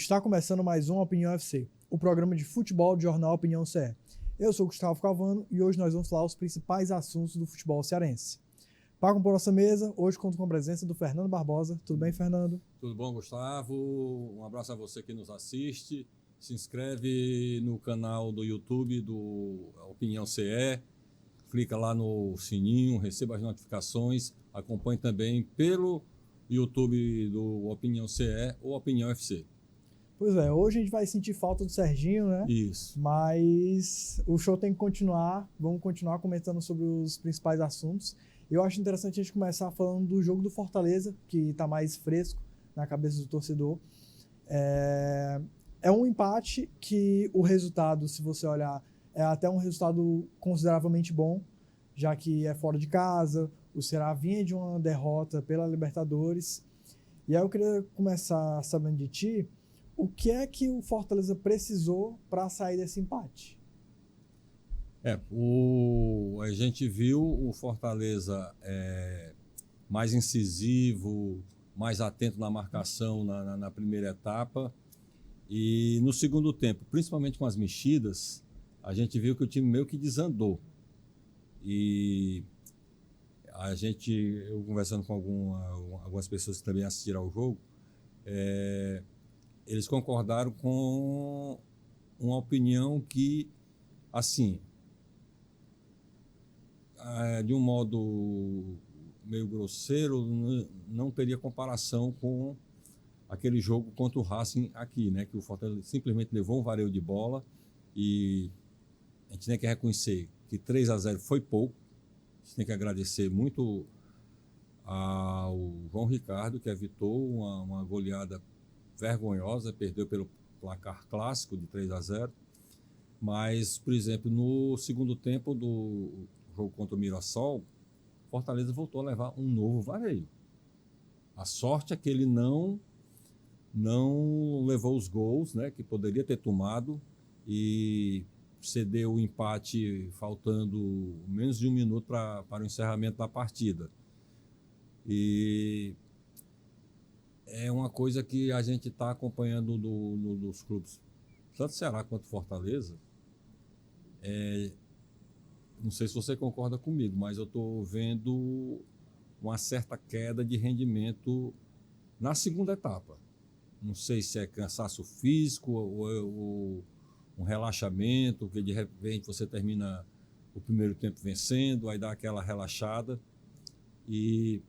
Está começando mais um Opinião FC, o programa de futebol do jornal Opinião CE. Eu sou Gustavo Calvano e hoje nós vamos falar os principais assuntos do futebol cearense. Para compor nossa mesa, hoje conto com a presença do Fernando Barbosa. Tudo bem, Fernando? Tudo bom, Gustavo? Um abraço a você que nos assiste. Se inscreve no canal do YouTube do Opinião CE. Clica lá no sininho, receba as notificações. Acompanhe também pelo YouTube do Opinião CE ou Opinião FC. Pois é, hoje a gente vai sentir falta do Serginho, né? Isso. Mas o show tem que continuar. Vamos continuar comentando sobre os principais assuntos. Eu acho interessante a gente começar falando do jogo do Fortaleza, que está mais fresco na cabeça do torcedor. É um empate que o resultado, se você olhar, é até um resultado consideravelmente bom, já que é fora de casa, o Ceará vinha de uma derrota pela Libertadores. E aí eu queria começar sabendo de ti, o que é que o Fortaleza precisou para sair desse empate? A gente viu o Fortaleza mais incisivo, mais atento na marcação na primeira etapa. E no segundo tempo, principalmente com as mexidas, a gente viu que o time meio que desandou. E eu conversando com algumas pessoas que também assistiram ao jogo, eles concordaram com uma opinião que, assim, de um modo meio grosseiro, não teria comparação com aquele jogo contra o Racing aqui, né? Que o Fortaleza simplesmente levou um vareio de bola e a gente tem que reconhecer que 3-0 foi pouco. A gente tem que agradecer muito ao João Ricardo, que evitou uma goleada vergonhosa, perdeu pelo placar clássico de 3-0. Mas, por exemplo, no segundo tempo do jogo contra o Mirassol, Fortaleza voltou a levar um novo vareio. A sorte é que ele não levou os gols, né, que poderia ter tomado, e cedeu o empate faltando menos de um minuto para o encerramento da partida. E é uma coisa que a gente está acompanhando dos clubes, tanto Ceará quanto Fortaleza. Não sei se você concorda comigo, mas eu estou vendo uma certa queda de rendimento na segunda etapa. Não sei se é cansaço físico ou um relaxamento, que de repente você termina o primeiro tempo vencendo, aí dá aquela relaxada. E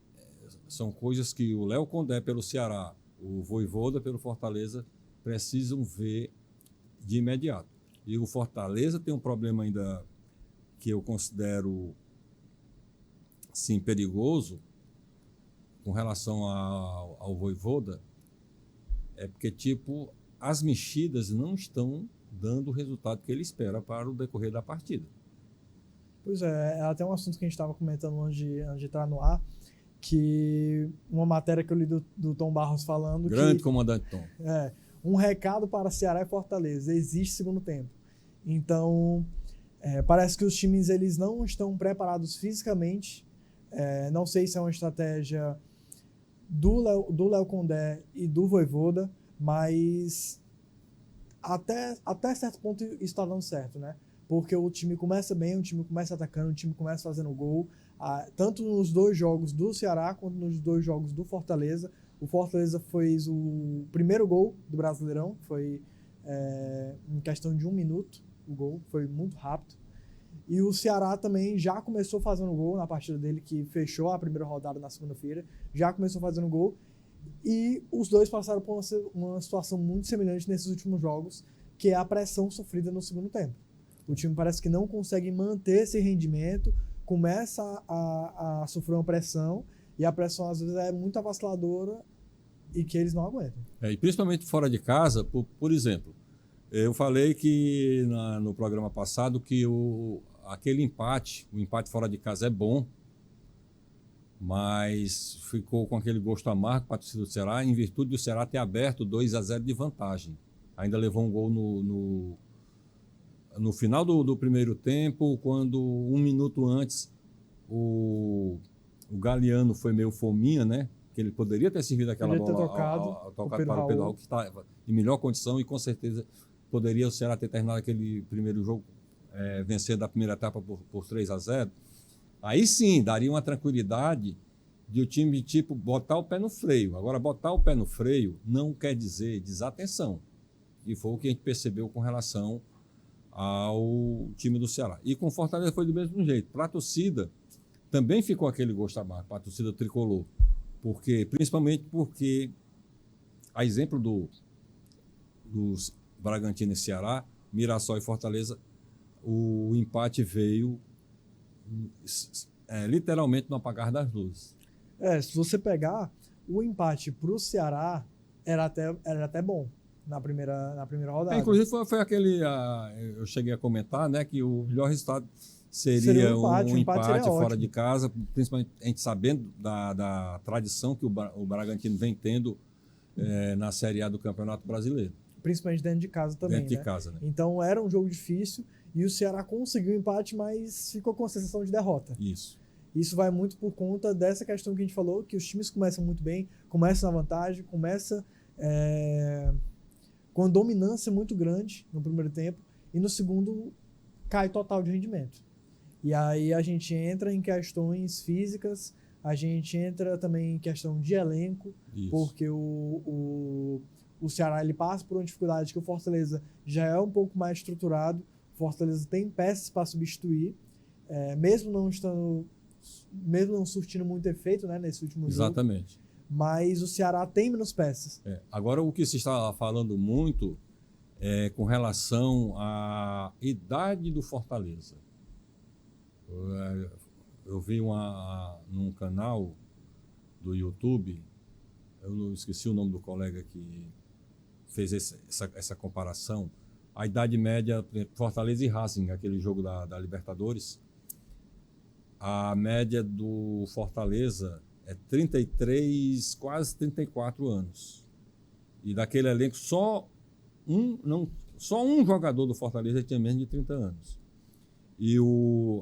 são coisas que o Léo Condé pelo Ceará, o Vojvoda pelo Fortaleza, precisam ver de imediato. E o Fortaleza tem um problema ainda que eu considero, sim, perigoso com relação ao Vojvoda, porque, as mexidas não estão dando o resultado que ele espera para o decorrer da partida. Pois é até um assunto que a gente estava comentando antes de entrar no ar, que uma matéria que eu li do Tom Barros falando Grande comandante Tom. Um recado para Ceará e Fortaleza: existe segundo tempo. Então, parece que os times eles não estão preparados fisicamente. Não sei se é uma estratégia do Léo Condé e do Vojvoda, mas até certo ponto isso está dando certo, né? Porque o time começa bem, o time começa atacando, o time começa fazendo gol, tanto nos dois jogos do Ceará quanto nos dois jogos do Fortaleza. O Fortaleza fez o primeiro gol do Brasileirão, foi em questão de 1 minuto o gol, foi muito rápido. E o Ceará também já começou fazendo gol na partida dele, que fechou a primeira rodada na segunda-feira, já começou fazendo gol. E os dois passaram por uma situação muito semelhante nesses últimos jogos, que é a pressão sofrida no segundo tempo. O time parece que não consegue manter esse rendimento, começa a sofrer uma pressão, e a pressão às vezes é muito avassaladora e que eles não aguentam. E principalmente fora de casa, por exemplo, eu falei que no programa passado que aquele empate, o empate fora de casa é bom, mas ficou com aquele gosto amargo para a torcida do Ceará, em virtude do Ceará ter aberto 2-0 de vantagem. Ainda levou um gol no final do primeiro tempo, quando 1 minuto antes o Galeano foi meio fominha, né? que ele poderia ter servido aquela Podia ter bola tocado para o Pedro Raul. Raul, que estava em melhor condição, e com certeza poderia o Ceará ter terminado aquele primeiro jogo vencendo a primeira etapa por 3-0. Aí sim, daria uma tranquilidade de o time, tipo, botar o pé no freio. Agora, botar o pé no freio não quer dizer desatenção, que foi o que a gente percebeu com relação ao time do Ceará. E com o Fortaleza foi do mesmo jeito. Para a torcida, também ficou aquele gosto amargo, para a torcida tricolor. Principalmente porque, a exemplo dos Bragantino e Ceará, Mirassol e Fortaleza, o empate veio literalmente no apagar das luzes. Se você pegar, o empate para o Ceará era até bom na primeira rodada. Inclusive foi aquele, eu cheguei a comentar, né, que o melhor resultado seria um empate fora ótimo. de casa, principalmente a gente sabendo da tradição que o Bragantino vem tendo na Série A do Campeonato Brasileiro. Principalmente dentro de casa também. Dentro de casa, né? Então era um jogo difícil e o Ceará conseguiu o empate, mas ficou com a sensação de derrota. Isso vai muito por conta dessa questão que a gente falou, que os times começam muito bem, começam na vantagem, começa com uma dominância muito grande no primeiro tempo e no segundo cai total de rendimento. E aí a gente entra em questões físicas, a gente entra também em questão de elenco, porque o Ceará ele passa por uma dificuldade que o Fortaleza já é um pouco mais estruturado, o Fortaleza tem peças para substituir, mesmo não surtindo muito efeito, né, nesse último jogo. Exatamente. Mas o Ceará tem menos peças. Agora, o que se está falando muito é com relação à idade do Fortaleza. Eu vi num canal do YouTube, eu não esqueci o nome do colega que fez essa comparação, a idade média, Fortaleza e Racing, aquele jogo da Libertadores, a média do Fortaleza é 33, quase 34 anos. E daquele elenco, só um jogador do Fortaleza tinha menos de 30 anos. E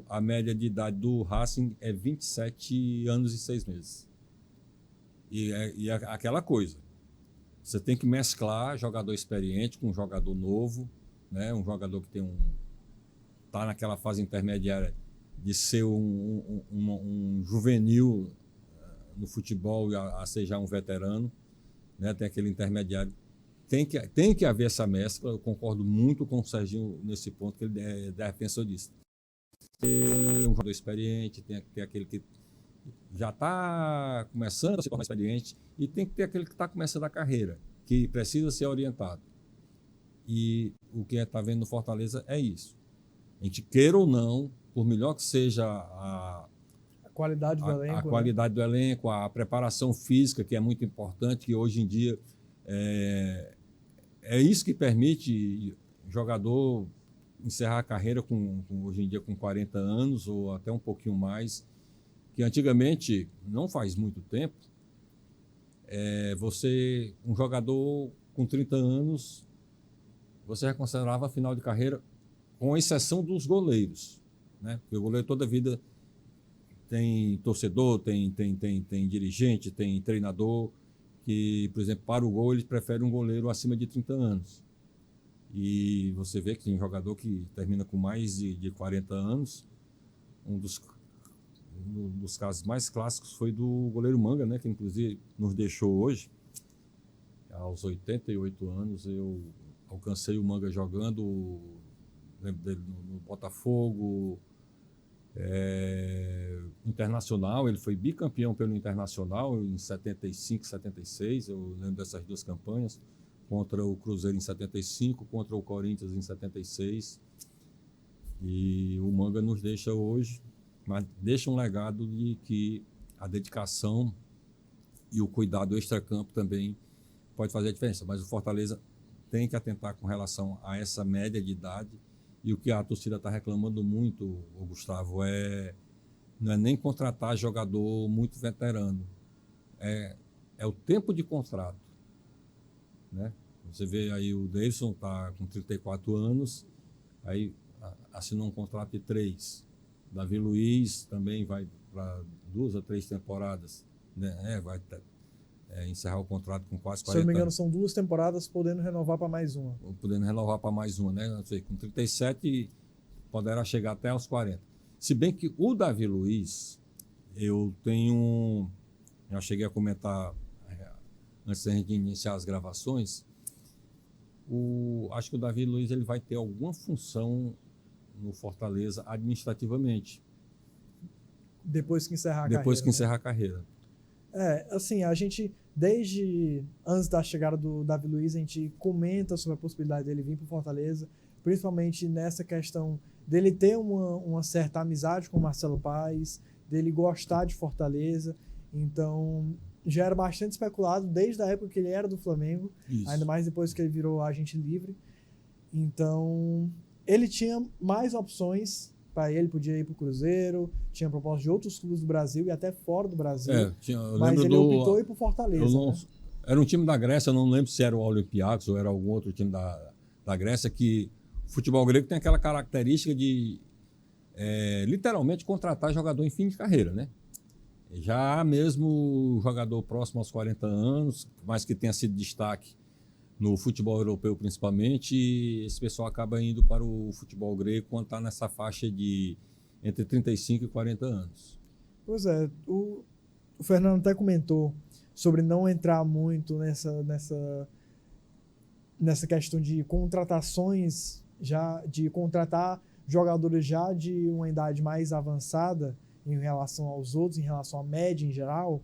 a média de idade do Racing é 27 anos e 6 meses. E é aquela coisa. Você tem que mesclar jogador experiente com jogador novo, né? Um jogador que está naquela fase intermediária de ser um juvenil no futebol a ser já um veterano, né? Tem aquele intermediário. Tem que haver essa mescla. Eu concordo muito com o Serginho nesse ponto, que ele é defensor disso. Tem um jogador experiente, tem que ter aquele que já está começando a se tornar experiente, e tem que ter aquele que está começando a carreira, que precisa ser orientado. E o que está vendo no Fortaleza é isso. A gente queira ou não, por melhor que seja a qualidade do elenco, a qualidade do elenco, a preparação física, que é muito importante, que hoje em dia é isso que permite jogador encerrar a carreira hoje em dia com 40 anos ou até um pouquinho mais, que antigamente, não faz muito tempo, um jogador com 30 anos, você já considerava final de carreira, com exceção dos goleiros, né? Porque o goleiro toda a vida tem torcedor, tem dirigente, tem treinador, que, por exemplo, para o gol, eles preferem um goleiro acima de 30 anos. E você vê que tem jogador que termina com mais de 40 anos. Um dos casos mais clássicos foi do goleiro Manga, né, que inclusive nos deixou hoje. Aos 88 anos, eu alcancei o Manga jogando, lembro dele no Botafogo, Internacional. Ele foi bicampeão pelo Internacional em 75, 76, eu lembro dessas duas campanhas, contra o Cruzeiro em 75, contra o Corinthians em 76. E o Manga nos deixa hoje, mas deixa um legado de que a dedicação e o cuidado extracampo também pode fazer a diferença. Mas o Fortaleza tem que atentar com relação a essa média de idade. E o que a torcida está reclamando muito, Gustavo, não é nem contratar jogador muito veterano. É o tempo de contrato, né? Você vê aí o Davidson está com 34 anos, aí assinou um contrato de 3. Davi Luiz também vai para 2 a 3 temporadas, né? encerrar o contrato com quase 40 Se eu não me engano, anos. são 2 temporadas podendo renovar para mais uma. Podendo renovar para mais uma, né? Não sei, com 37 poderá chegar até aos 40. Se bem que o Davi Luiz, eu cheguei a comentar antes da gente iniciar as gravações, acho que o Davi Luiz ele vai ter alguma função no Fortaleza administrativamente. Depois que encerrar a Depois carreira. que encerrar a carreira. Assim, a gente, desde antes da chegada do Davi Luiz, a gente comenta sobre a possibilidade dele vir para o Fortaleza, principalmente nessa questão dele ter uma certa amizade com o Marcelo Paes, dele gostar de Fortaleza. Então, já era bastante especulado desde a época que ele era do Flamengo, Isso. ainda mais depois que ele virou agente livre. Então, ele tinha mais opções para ele, podia ir para o Cruzeiro, tinha proposta de outros clubes do Brasil e até fora do Brasil, mas ele optou ir para o Fortaleza. Era um time da Grécia, eu não lembro se era o Olympiacos ou era algum outro time da Grécia, que o futebol grego tem aquela característica de literalmente contratar jogador em fim de carreira, né? Já mesmo jogador próximo aos 40 anos, mas que tenha sido destaque no futebol europeu principalmente, esse pessoal acaba indo para o futebol grego quando está nessa faixa de entre 35 e 40 anos. Pois é, o Fernando até comentou sobre não entrar muito nessa questão de contratações, de contratar jogadores já de uma idade mais avançada em relação aos outros, em relação à média em geral,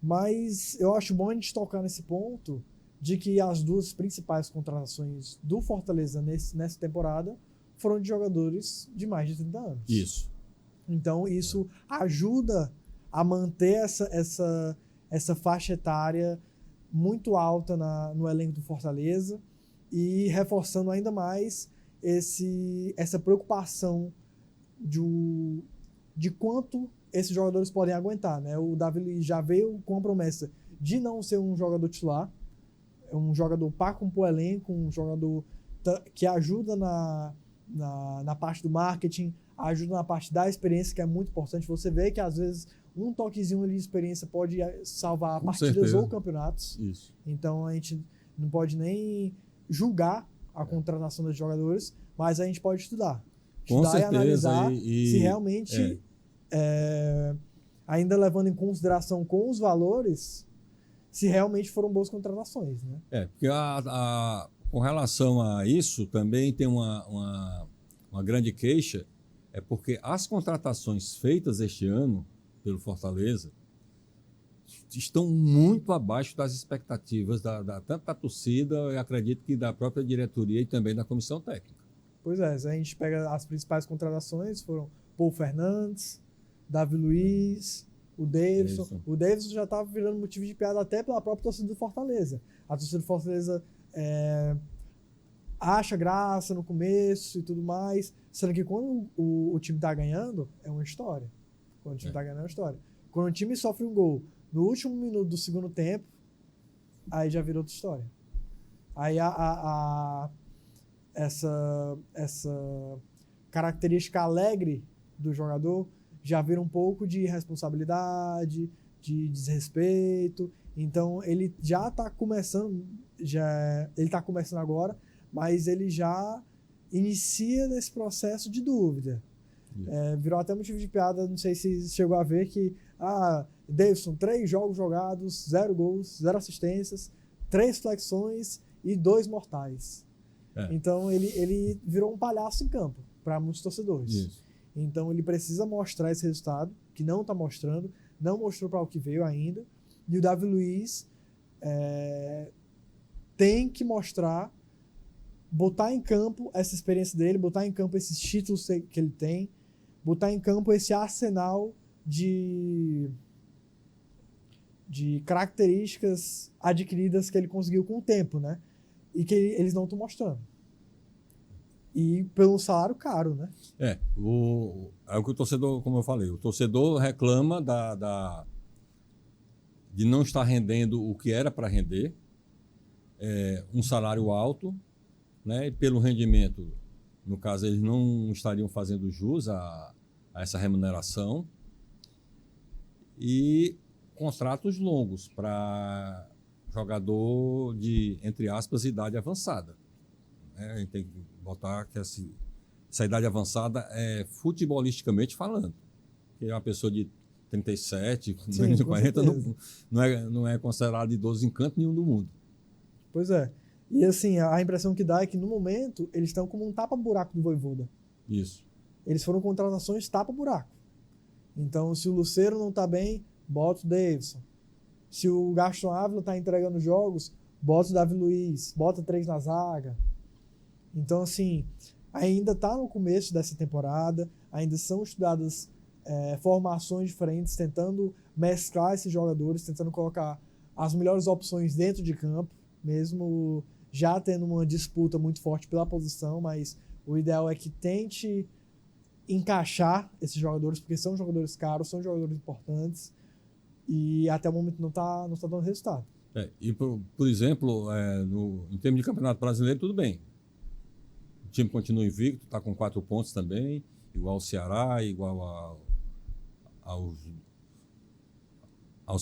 mas eu acho bom a gente tocar nesse ponto de que as 2 principais contratações do Fortaleza nessa temporada foram de jogadores de mais de 30 anos. Isso. Então, isso ajuda a manter essa faixa etária muito alta no elenco do Fortaleza e reforçando ainda mais essa preocupação de quanto esses jogadores podem aguentar, né? O Davi Luiz já veio com a promessa de não ser um jogador titular, um jogador para compor o elenco, um jogador que ajuda na parte do marketing, ajuda na parte da experiência, que é muito importante. Você vê que às vezes um toquezinho ali de experiência pode salvar partidas ou campeonatos. Isso. Então a gente não pode nem julgar a contratação dos jogadores, mas a gente pode estudar Com certeza, e analisar se realmente, ainda levando em consideração com os valores, se realmente foram boas contratações, né? Porque com relação a isso, também tem uma grande queixa, porque as contratações feitas este ano pelo Fortaleza estão muito abaixo das expectativas tanto da torcida, eu acredito que da própria diretoria e também da comissão técnica. Pois é, se a gente pega as principais contratações, foram Paul Fernandes, Davi Luiz, o Davidson. Isso. O Davidson já estava virando motivo de piada até pela própria torcida do Fortaleza. A torcida do Fortaleza acha graça no começo e tudo mais, sendo que quando o time está ganhando, é uma história. Quando o time está ganhando, é uma história. Quando o time sofre um gol no último minuto do segundo tempo, aí já virou outra história. Aí essa característica alegre do jogador já vira um pouco de irresponsabilidade, de desrespeito. Então ele já está começando, ele está começando agora, mas ele já inicia nesse processo de dúvida. Virou até motivo de piada, não sei se chegou a ver que Davidson, 3 jogos jogados, 0 gols, 0 assistências, 3 flexões e 2 mortais. Então ele virou um palhaço em campo para muitos torcedores. Isso. Então ele precisa mostrar esse resultado, que não está mostrando, não mostrou para o que veio ainda. E o Davi Luiz tem que mostrar, botar em campo essa experiência dele, botar em campo esses títulos que ele tem, botar em campo esse arsenal de características adquiridas que ele conseguiu com o tempo, né? E que eles não estão mostrando. E pelo salário caro, né? É o que o torcedor, como eu falei, o torcedor reclama de não estar rendendo o que era para render, um salário alto, né? E pelo rendimento, no caso, eles não estariam fazendo jus a essa remuneração. E contratos longos para jogador de, entre aspas, idade avançada. A gente tem que botar que essa idade avançada é futebolisticamente falando. Porque uma pessoa de 37, Sim, menos de com 40, certeza. não é considerado idoso em canto nenhum do mundo. Pois é. E assim, a impressão que dá é que no momento eles estão como um tapa-buraco do Vojvoda. Isso. Eles foram contratações tapa-buraco. Então, se o Lucero não está bem, bota o Davidson. Se o Gaston Ávila está entregando jogos, bota o Davi Luiz, bota 3 na zaga. Então, assim, ainda está no começo dessa temporada, ainda são estudadas formações diferentes, tentando mesclar esses jogadores, tentando colocar as melhores opções dentro de campo, mesmo já tendo uma disputa muito forte pela posição, mas o ideal é que tente encaixar esses jogadores, porque são jogadores caros, são jogadores importantes, e até o momento não tá dando resultado. E, por exemplo, em termos de Campeonato Brasileiro, tudo bem. O time continua invicto, está com 4 pontos também, igual ao Ceará, igual aos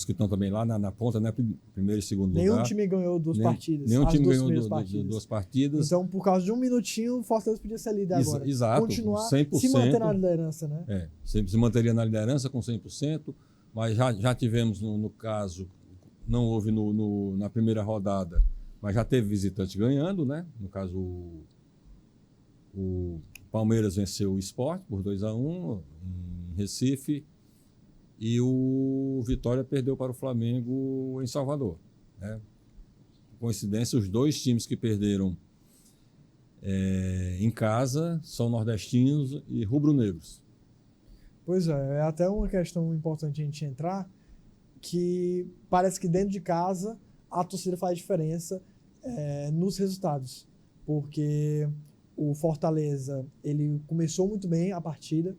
que estão também lá na ponta, né? Primeiro e segundo lugar. Nenhum time ganhou 2 partidas. Nenhum time ganhou partidas. 2 partidas. Então, por causa de um minutinho, o Fortaleza podia ser líder agora. Exato, continuar 100%, se manter na liderança, né? Sempre se manteria na liderança com 100%, mas já tivemos, no caso, não houve na primeira rodada, mas já teve visitante ganhando, né? No caso, o Palmeiras venceu o Sport por 2-1 em Recife e o Vitória perdeu para o Flamengo em Salvador, né? Coincidência, os 2 times que perderam em casa são nordestinos e rubro-negros. Pois é até uma questão importante a gente entrar, que parece que dentro de casa a torcida faz diferença nos resultados, porque o Fortaleza ele começou muito bem a partida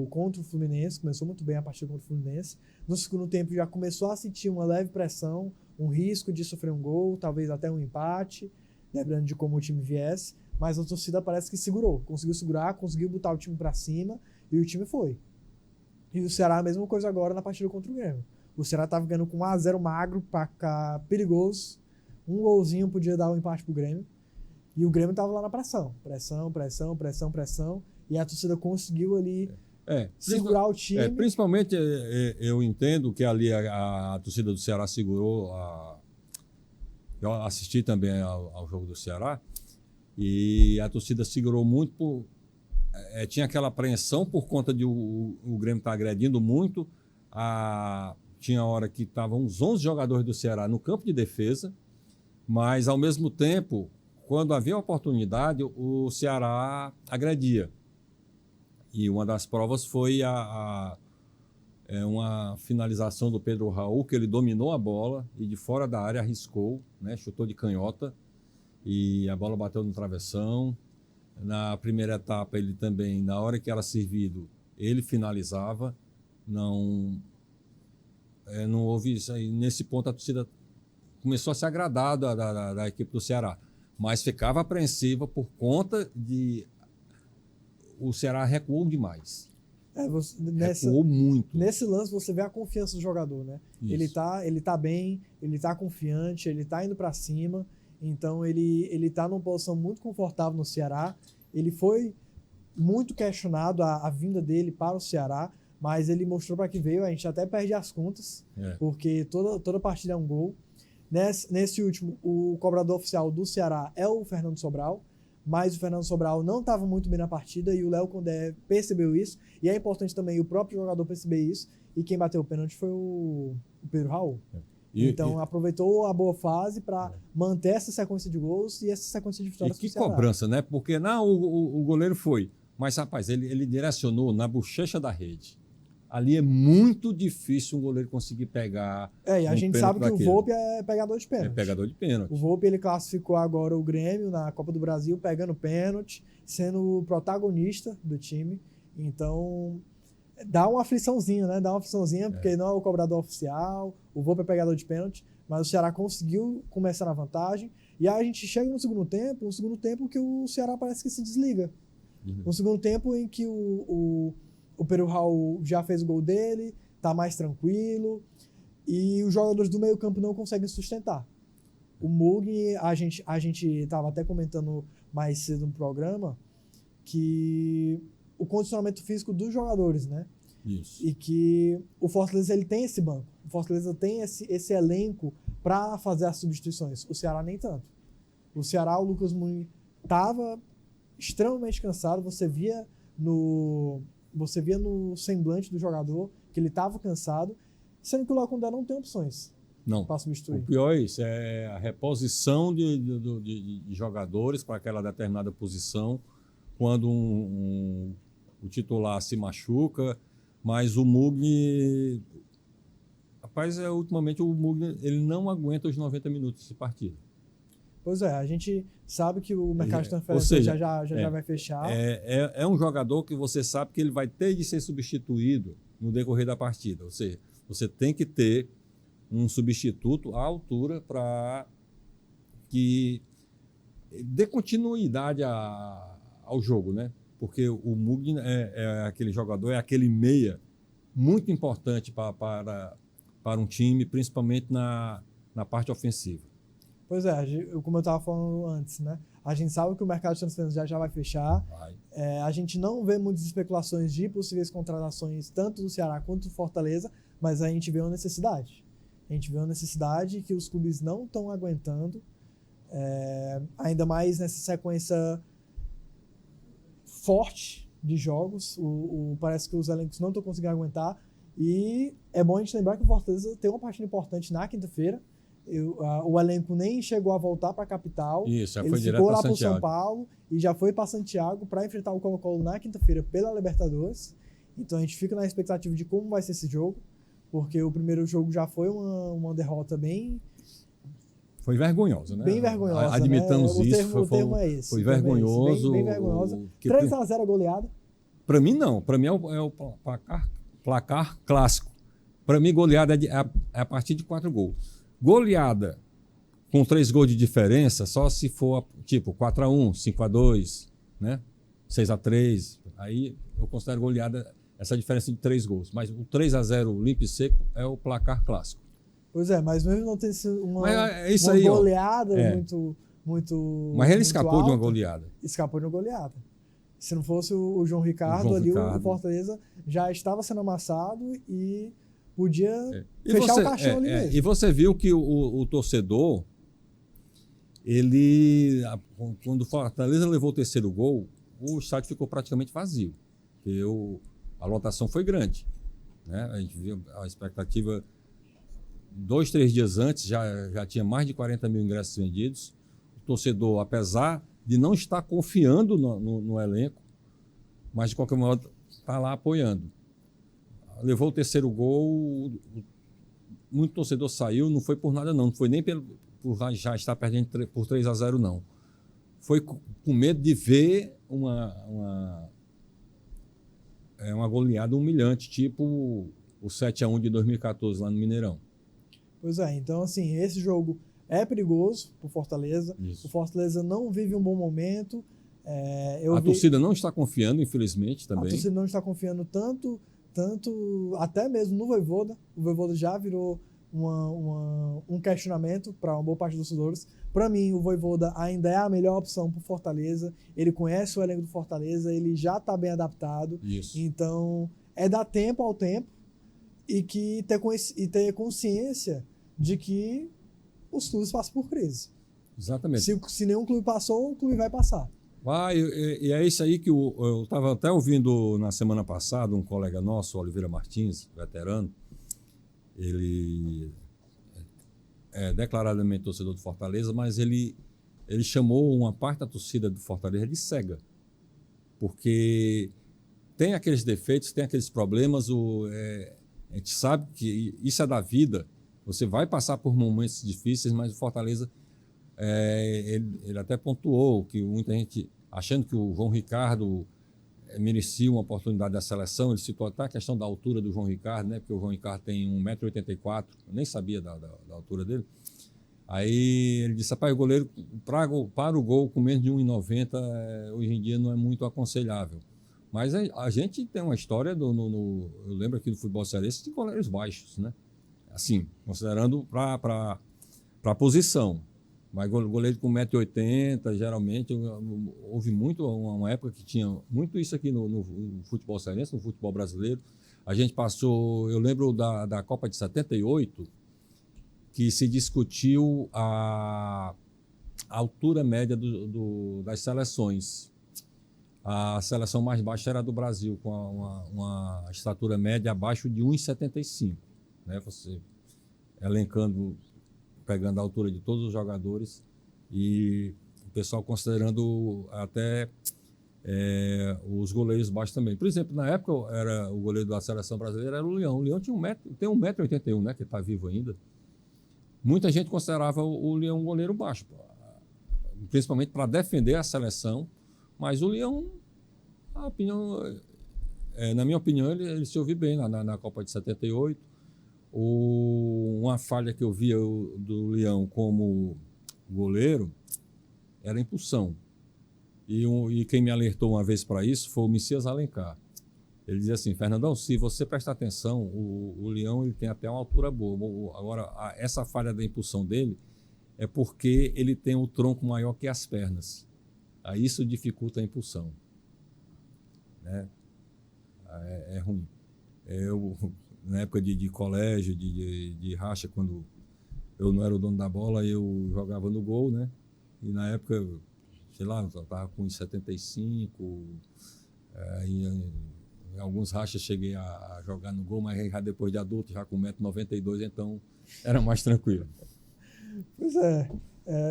contra o Fluminense, no segundo tempo já começou a sentir uma leve pressão, um risco de sofrer um gol, talvez até um empate, dependendo de como o time viesse, mas a torcida parece que conseguiu segurar, conseguiu botar o time para cima e o time foi. E o Ceará a mesma coisa agora na partida contra o Grêmio. O Ceará estava ganhando com 1-0 magro, para ficar perigoso, um golzinho podia dar um empate pro Grêmio, e o Grêmio estava lá na pressão, e a torcida conseguiu ali segurar o time. Principalmente eu entendo que ali a torcida do Ceará segurou. Eu assisti também ao jogo do Ceará e a torcida segurou muito. Tinha aquela apreensão por conta de o Grêmio estar agredindo muito. Tinha hora que estavam uns 11 jogadores do Ceará no campo de defesa, mas ao mesmo tempo, quando havia oportunidade, o Ceará agredia. E uma das provas foi uma finalização do Pedro Raul, que ele dominou a bola e de fora da área arriscou, né, chutou de canhota e a bola bateu no travessão. Na primeira etapa, ele também, na hora que era servido, ele finalizava. Não houve isso aí. Nesse ponto, a torcida começou a se agradar da equipe do Ceará, mas ficava apreensiva por conta de... O Ceará recuou demais. Recuou muito. Nesse lance você vê a confiança do jogador, né? Ele tá bem, ele tá confiante, ele tá indo para cima, então ele tá numa posição muito confortável no Ceará. Ele foi muito questionado a vinda dele para o Ceará, mas ele mostrou para que veio. A gente até perde as contas, porque toda partida é um gol. Nesse último, o cobrador oficial do Ceará é o Fernando Sobral, mas o Fernando Sobral não estava muito bem na partida e o Léo Condé percebeu isso, e é importante também o próprio jogador perceber isso, e quem bateu o pênalti foi o Pedro Raul. Então aproveitou a boa fase para manter essa sequência de gols e essa sequência de vitórias. E que cobrança, né? Porque o goleiro foi, mas rapaz, ele direcionou na bochecha da rede. Ali é muito difícil um goleiro conseguir pegar. E a gente sabe que o Volpi é pegador de pênalti. É pegador de pênalti. O Volpi ele classificou agora o Grêmio na Copa do Brasil pegando pênalti, sendo o protagonista do time. Então dá uma afliçãozinha, né? Porque não é o cobrador oficial, o Volpi é pegador de pênalti, mas o Ceará conseguiu começar na vantagem. E aí a gente chega no segundo tempo que o Ceará parece que se desliga. Um segundo tempo em que o Pedro Raul já fez o gol dele, tá mais tranquilo. e os jogadores do meio campo não conseguem sustentar. O Mugni, a gente estava até comentando mais cedo no programa que o condicionamento físico dos jogadores, né? Isso. E que o Fortaleza ele tem esse banco. O Fortaleza tem esse elenco para fazer as substituições. O Ceará nem tanto. O Ceará, o Lucas Mugni estava extremamente cansado. Você via no semblante do jogador que ele estava cansado, sendo que o Lacundé não tem opções. Não. Para substituir. O pior é isso, é a reposição de jogadores para aquela determinada posição quando o titular se machuca, mas o Mugni... Rapaz, ultimamente o Mugni ele não aguenta os 90 minutos de partida. Pois é, a gente sabe que o mercado de transferência já vai fechar. É um jogador que você sabe que ele vai ter de ser substituído no decorrer da partida. Ou seja, você tem que ter um substituto à altura para que dê continuidade ao jogo, né? Porque o Mugni é aquele jogador, é aquele meia muito importante para um time, principalmente na parte ofensiva. Pois é, como eu estava falando antes, né? A gente sabe que o mercado de transferência já vai fechar. A gente não vê muitas especulações de possíveis contratações, tanto do Ceará quanto do Fortaleza, mas a gente vê uma necessidade. A gente vê uma necessidade que os clubes não estão aguentando, ainda mais nessa sequência forte de jogos. Parece que os elencos não estão conseguindo aguentar. E é bom a gente lembrar que o Fortaleza tem uma partida importante na quinta-feira. O elenco nem chegou a voltar para a capital. Isso, já ele foi direto ficou lá para para Santiago. São Paulo e já foi para Santiago para enfrentar o Colo-Colo na quinta-feira pela Libertadores. Então a gente fica na expectativa de como vai ser esse jogo, porque o primeiro jogo já foi uma derrota bem... Foi vergonhosa, né? Bem vergonhosa, admitamos né? isso. O termo é esse. Foi vergonhoso. Bem vergonhosa. 3-0 a goleada. Para mim, não. Para mim é o placar clássico. Para mim, goleada é a partir de 4 gols. Goleada com 3 gols de diferença, só se for tipo 4-1, 5-2, né? 6-3. Aí eu considero goleada essa diferença de 3 gols. Mas o 3-0 limpo e seco é o placar clássico. Pois é, mas mesmo não ter sido uma aí, goleada muito. Mas ele muito escapou alta, de uma goleada. Escapou de uma goleada. Se não fosse o João Ricardo, o Fortaleza já estava sendo amassado e podia fechar o caixão ali mesmo. E você viu que o torcedor, quando o Fortaleza levou o terceiro gol, o estádio ficou praticamente vazio. Porque a lotação foi grande. Né? A gente viu a expectativa... 2, 3 dias antes já tinha mais de 40 mil ingressos vendidos. O torcedor, apesar de não estar confiando no elenco, mas de qualquer modo está lá apoiando. Levou o terceiro gol, muito torcedor saiu, não foi por nada não foi nem por já estar perdendo por 3-0 não. Foi com medo de ver uma goleada humilhante, tipo o 7-1 de 2014 lá no Mineirão. Pois é, então assim, esse jogo é perigoso para o Fortaleza. Isso. O Fortaleza não vive um bom momento. Torcida não está confiando, infelizmente, também. A torcida não está confiando tanto até mesmo no Vojvoda. O Vojvoda já virou um questionamento para uma boa parte dos torcedores. Para mim, o Vojvoda ainda é a melhor opção para o Fortaleza. Ele conhece o elenco do Fortaleza, ele já está bem adaptado. Isso. Então, é dar tempo ao tempo e ter consciência de que os clubes passam por crise. Exatamente. Se nenhum clube passou, o clube vai passar. E é isso aí que eu estava até ouvindo na semana passada um colega nosso, Oliveira Martins, veterano. Ele é declaradamente torcedor do Fortaleza, mas ele chamou uma parte da torcida do Fortaleza de cega. Porque tem aqueles defeitos, tem aqueles problemas, a gente sabe que isso é da vida, você vai passar por momentos difíceis, mas o Fortaleza, ele até pontuou que muita gente, achando que o João Ricardo merecia uma oportunidade da seleção, ele citou até a questão da altura do João Ricardo, né? Porque o João Ricardo tem 1,84 m, eu nem sabia da altura dele. Aí ele disse, rapaz, o goleiro para o gol com menos de 1,90 m, hoje em dia não é muito aconselhável. Mas a gente tem uma história, eu lembro aqui do futebol cearense, de goleiros baixos, né? assim, considerando para a posição. Mas goleiro com 1,80 m, geralmente, houve muito, uma época que tinha muito isso aqui no futebol cearense, no futebol brasileiro. A gente passou, eu lembro da Copa de 78, que se discutiu a altura média das seleções. A seleção mais baixa era a do Brasil, com uma estatura média abaixo de 1,75 m. Né? Você elencando, pegando a altura de todos os jogadores e o pessoal considerando até os goleiros baixos também. Por exemplo, na época, o goleiro da seleção brasileira era o Leão. O Leão tem 1,81 m, né, que está vivo ainda. Muita gente considerava o Leão um goleiro baixo, principalmente para defender a seleção, mas o Leão, na minha opinião, ele se ouviu bem na Copa de 78. Uma falha que eu via do Leão como goleiro era a impulsão. E quem me alertou uma vez para isso foi o Messias Alencar. Ele dizia assim: Fernandão, se você prestar atenção, o Leão ele tem até uma altura boa. Agora, essa falha da impulsão dele é porque ele tem o tronco maior que as pernas. Aí isso dificulta a impulsão. Né? É ruim. Na época de colégio, de racha, quando eu não era o dono da bola, eu jogava no gol, né? E na época, sei lá, eu estava com 75, em alguns rachas cheguei a jogar no gol, mas já depois de adulto, já com 1,92 m, então era mais tranquilo. Pois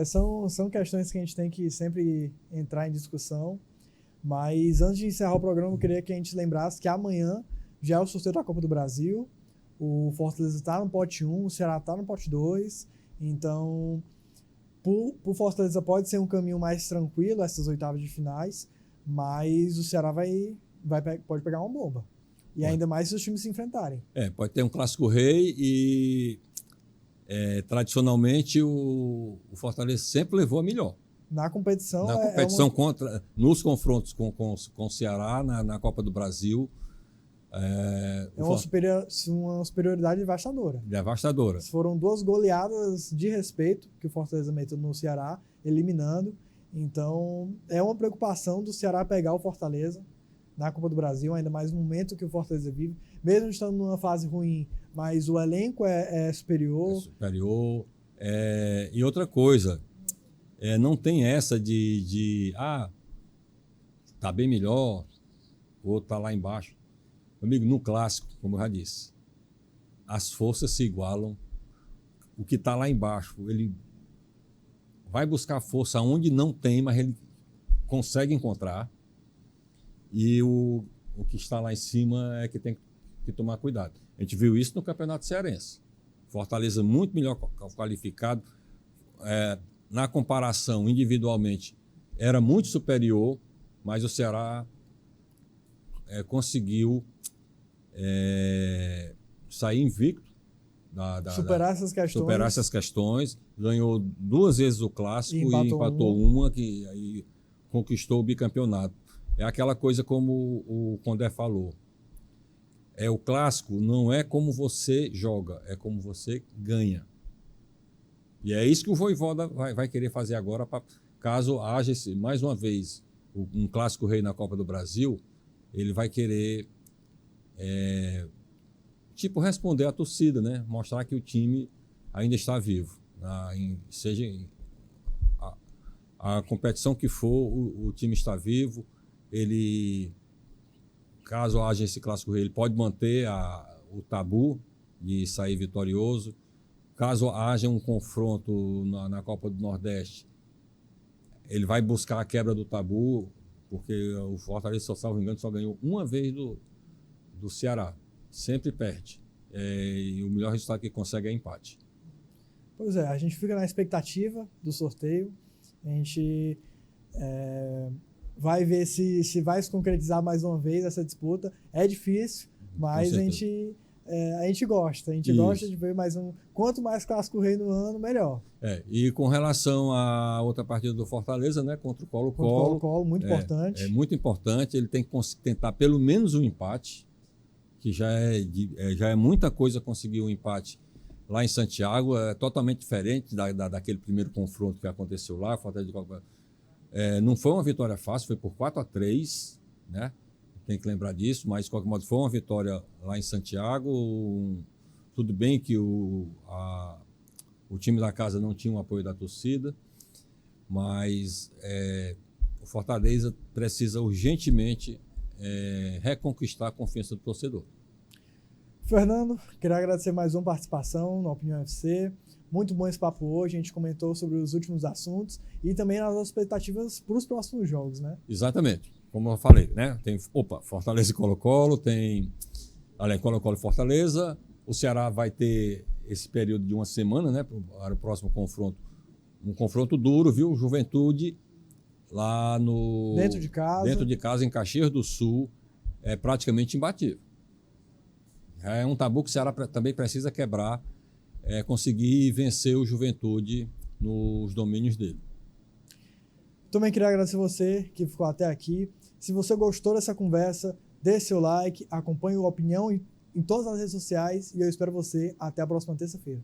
são questões que a gente tem que sempre entrar em discussão, mas antes de encerrar o programa, eu queria que a gente lembrasse que amanhã já é o sorteio da Copa do Brasil. O Fortaleza está no pote 1, o Ceará está no pote 2. Então, o Fortaleza pode ser um caminho mais tranquilo, essas oitavas de finais, mas o Ceará pode pegar uma bomba. E ainda mais se os times se enfrentarem. Pode ter um clássico rei e, tradicionalmente, o Fortaleza sempre levou a melhor. Na competição, nos confrontos com o Ceará, na Copa do Brasil, uma superioridade devastadora. Devastadora. Foram 2 goleadas de respeito que o Fortaleza meteu no Ceará, eliminando. Então, é uma preocupação do Ceará pegar o Fortaleza na Copa do Brasil, ainda mais no momento que o Fortaleza vive. Mesmo estando numa fase ruim, mas o elenco é superior. E outra coisa, não tem essa tá bem melhor, ou tá lá embaixo. Amigo, no clássico, como eu já disse, as forças se igualam. O que está lá embaixo, ele vai buscar força onde não tem, mas ele consegue encontrar. E o que está lá em cima é que tem que tomar cuidado. A gente viu isso no Campeonato Cearense. Fortaleza muito melhor qualificado. Na comparação, individualmente, era muito superior, mas o Ceará conseguiu sair invicto, superar essas questões, ganhou 2 vezes o clássico e empatou uma, que aí conquistou o bicampeonato. É aquela coisa como o Condé falou. O clássico não é como você joga, é como você ganha. E é isso que o Vojvoda vai querer fazer agora, caso haja mais uma vez um clássico rei na Copa do Brasil. Ele vai querer responder à torcida, né? Mostrar que o time ainda está vivo. Seja a competição que for, o time está vivo. Ele, caso haja esse clássico rei, ele pode manter o tabu de sair vitorioso. Caso haja um confronto na Copa do Nordeste, ele vai buscar a quebra do tabu, porque o Fortaleza, salvo engano, só ganhou uma vez do Ceará. Sempre perde. E o melhor resultado que consegue é empate. Pois a gente fica na expectativa do sorteio. A gente vai ver se vai se concretizar mais uma vez essa disputa. É difícil, mas a gente gosta. A gente gosta de ver mais um. Quanto mais clássico rei no ano, melhor. E com relação à outra partida do Fortaleza, né, contra o Colo-Colo, muito importante. É muito importante. Ele tem que tentar pelo menos um empate, que já é muita coisa conseguir um empate lá em Santiago, é totalmente diferente daquele primeiro confronto que aconteceu lá. Não foi uma vitória fácil, foi por 4-3, né? Tem que lembrar disso, mas de qualquer modo foi uma vitória lá em Santiago. Tudo bem que o time da casa não tinha o apoio da torcida, mas o Fortaleza precisa urgentemente reconquistar a confiança do torcedor. Fernando, queria agradecer mais uma participação no Opinião FC. Muito bom esse papo hoje, a gente comentou sobre os últimos assuntos e também as expectativas para os próximos jogos, né? Exatamente, como eu falei, né? Tem Fortaleza e Colo-Colo, tem Colo-Colo e Fortaleza. O Ceará vai ter esse período de uma semana, né, para o próximo confronto. Um confronto duro, viu? Juventude, lá no... Dentro de casa, em Caxias do Sul, é praticamente imbatível. É um tabu que o Ceará também precisa quebrar, conseguir vencer o Juventude nos domínios dele. Também queria agradecer você que ficou até aqui. Se você gostou dessa conversa, dê seu like, acompanhe o Opinião em todas as redes sociais e eu espero você até a próxima terça-feira.